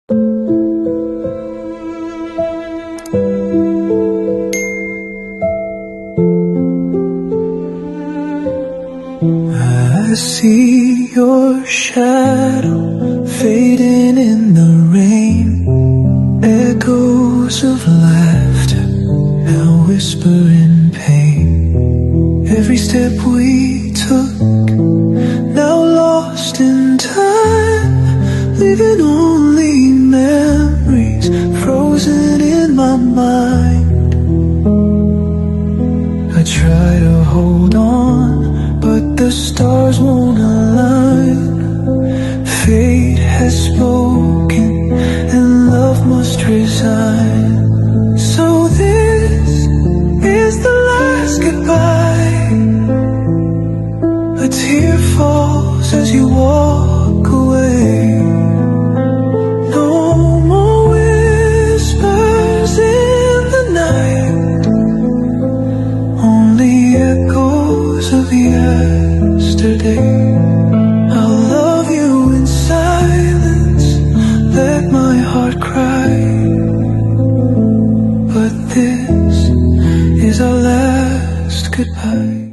I see your shadow fading in the rain, echoes of laughter now whisper in pain. Every step we took, now lost in time, leaving only memories frozen in my mind. I try to hold on, but the stars won't align. Fate has spoken and love must resign. So this is the last goodbye. A tear falls as you walk away. No more whispers in the night, only echoes of yesterday. I'll love you in silence, let my heart cry. But this is our last goodbye.